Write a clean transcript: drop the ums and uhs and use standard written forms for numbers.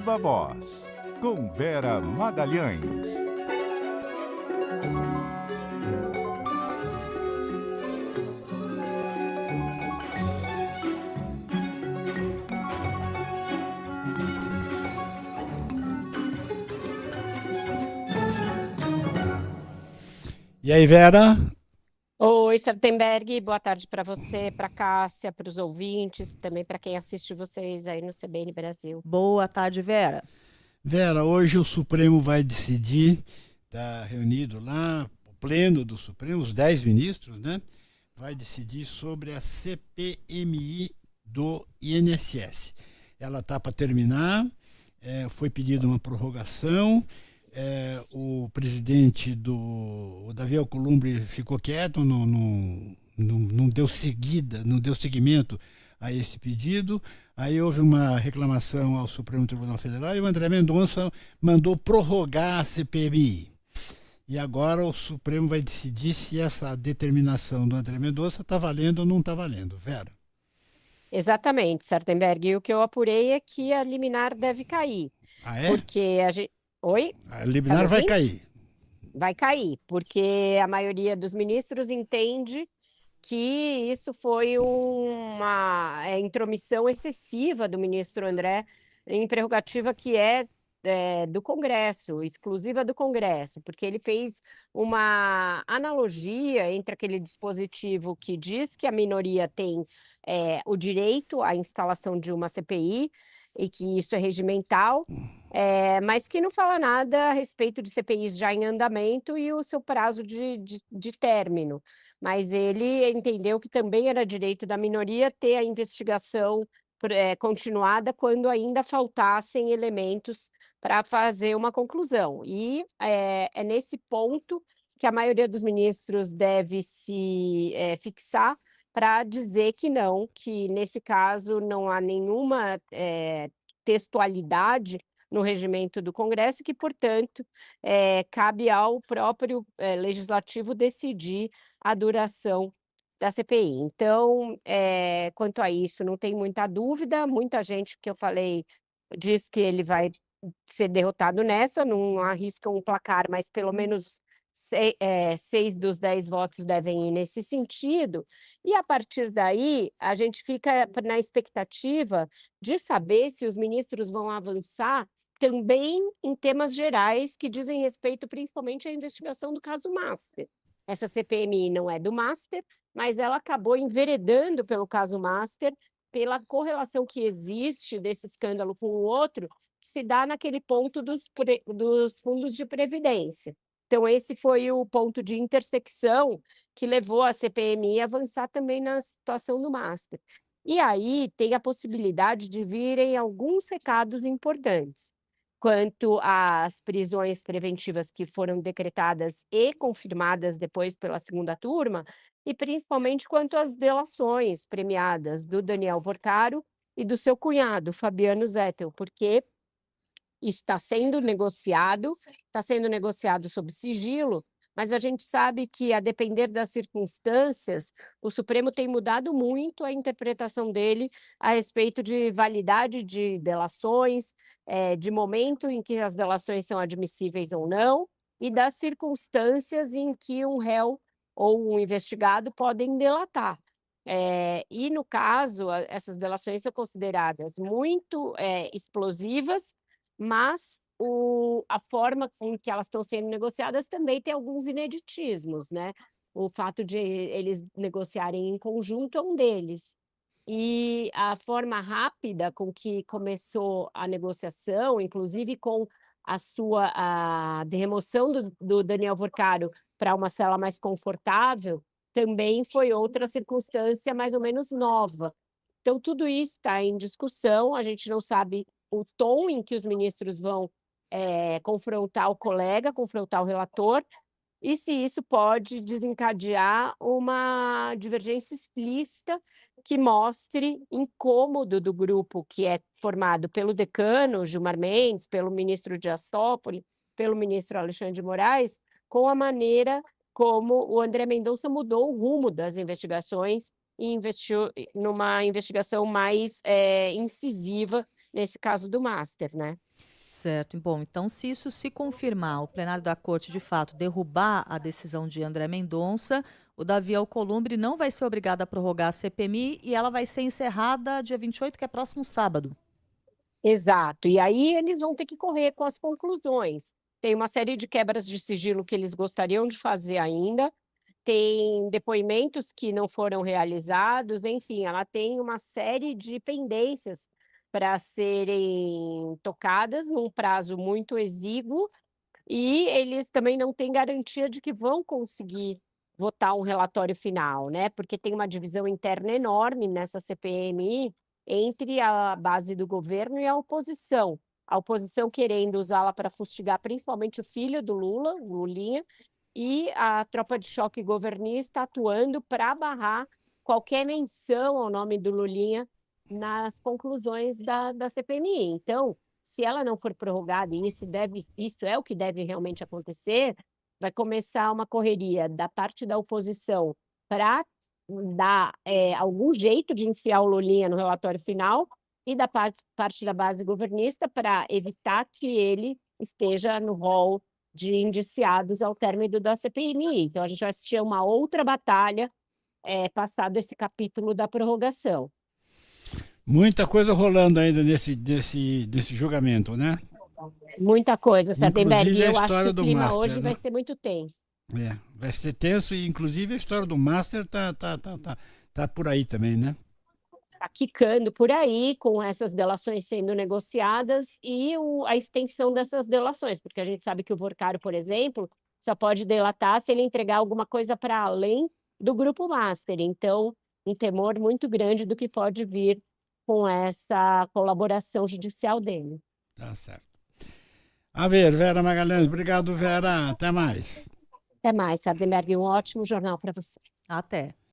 Viva Voz, com Vera Magalhães. E aí, Vera? Oi, Sartenberg, boa tarde para você, para Cássia, para os ouvintes, também para quem assiste vocês aí no CBN Brasil. Boa tarde, Vera. Vera, hoje o Supremo vai decidir, está reunido lá, o pleno do Supremo, os 10 ministros, né? Vai decidir sobre a CPMI do INSS. Ela está para terminar, foi pedida uma prorrogação. O presidente o Davi Alcolumbre ficou quieto, não deu seguimento a esse pedido. Aí houve uma reclamação ao Supremo Tribunal Federal e o André Mendonça mandou prorrogar a CPMI. E agora o Supremo vai decidir se essa determinação do André Mendonça está valendo ou não está valendo. Vera? Exatamente, Sartenberg. E o que eu apurei é que a liminar deve cair. Ah, é? Porque a gente... Oi? A liminar vai cair. Vai cair, porque a maioria dos ministros entende que isso foi uma intromissão excessiva do ministro André em prerrogativa que é do Congresso, exclusiva do Congresso, porque ele fez uma analogia entre aquele dispositivo que diz que a minoria tem o direito à instalação de uma CPI e que isso é regimental, mas que não fala nada a respeito de CPIs já em andamento e o seu prazo de término. Mas ele entendeu que também era direito da minoria ter a investigação continuada quando ainda faltassem elementos para fazer uma conclusão. E é nesse ponto que a maioria dos ministros deve se fixar para dizer que não, que nesse caso não há nenhuma textualidade no regimento do Congresso, que, portanto, cabe ao próprio legislativo decidir a duração da CPI. Então, quanto a isso, não tem muita dúvida, muita gente que eu falei diz que ele vai ser derrotado nessa, não arrisca um placar, mas pelo menos 6 dos 10 votos devem ir nesse sentido, e a partir daí a gente fica na expectativa de saber se os ministros vão avançar também em temas gerais que dizem respeito principalmente à investigação do caso Master. Essa CPMI não é do Master, mas ela acabou enveredando pelo caso Master, pela correlação que existe desse escândalo com o outro, que se dá naquele ponto dos fundos de previdência. Então, esse foi o ponto de intersecção que levou a CPMI a avançar também na situação do Master. E aí tem a possibilidade de virem alguns recados importantes quanto às prisões preventivas que foram decretadas e confirmadas depois pela segunda turma, e principalmente quanto às delações premiadas do Daniel Vortaro e do seu cunhado, Fabiano Zettel, porque isso está sendo negociado sob sigilo, mas a gente sabe que, a depender das circunstâncias, o Supremo tem mudado muito a interpretação dele a respeito de validade de delações, de momento em que as delações são admissíveis ou não, e das circunstâncias em que um réu ou um investigado podem delatar. E, no caso, essas delações são consideradas muito explosivas, mas a forma com que elas estão sendo negociadas também tem alguns ineditismos, né? O fato de eles negociarem em conjunto é um deles. E a forma rápida com que começou a negociação, inclusive com a remoção do Daniel Vortaro para uma cela mais confortável, também foi outra circunstância mais ou menos nova. Então, tudo isso está em discussão, a gente não sabe o tom em que os ministros vão confrontar o colega, confrontar o relator, e se isso pode desencadear uma divergência explícita que mostre incômodo do grupo que é formado pelo decano Gilmar Mendes, pelo ministro Dias Toffoli, pelo ministro Alexandre de Moraes, com a maneira como o André Mendonça mudou o rumo das investigações e investiu numa investigação mais incisiva nesse caso do Master, né? Certo. Bom, então, se isso se confirmar, o plenário da Corte, de fato, derrubar a decisão de André Mendonça, o Davi Alcolumbre não vai ser obrigado a prorrogar a CPMI e ela vai ser encerrada dia 28, que é próximo sábado. Exato. E aí eles vão ter que correr com as conclusões. Tem uma série de quebras de sigilo que eles gostariam de fazer ainda, tem depoimentos que não foram realizados, enfim, ela tem uma série de pendências para serem tocadas num prazo muito exíguo, e eles também não têm garantia de que vão conseguir votar um relatório final, né? Porque tem uma divisão interna enorme nessa CPMI entre a base do governo e a oposição. A oposição querendo usá-la para fustigar principalmente o filho do Lula, o Lulinha, e a tropa de choque governista atuando para barrar qualquer menção ao nome do Lulinha nas conclusões da CPMI. Então, se ela não for prorrogada, e isso é o que deve realmente acontecer, vai começar uma correria da parte da oposição para dar algum jeito de enfiar o Lulinha no relatório final, e da parte da base governista para evitar que ele esteja no rol de indiciados ao término da CPMI. Então, a gente vai assistir a uma outra batalha passado esse capítulo da prorrogação. Muita coisa rolando ainda nesse julgamento, né? Muita coisa, Sardenberg. Inclusive a Eu acho que história o do clima Master, hoje né? vai ser muito tenso. Vai ser tenso e inclusive a história do Master tá por aí também, né? Está quicando por aí, com essas delações sendo negociadas e a extensão dessas delações, porque a gente sabe que o Vorcaro, por exemplo, só pode delatar se ele entregar alguma coisa para além do grupo Master. Então, um temor muito grande do que pode vir com essa colaboração judicial dele. Tá certo. A ver, Vera Magalhães. Obrigado, Vera. Até mais. Até mais, Sardenberg. Um ótimo jornal para vocês. Até.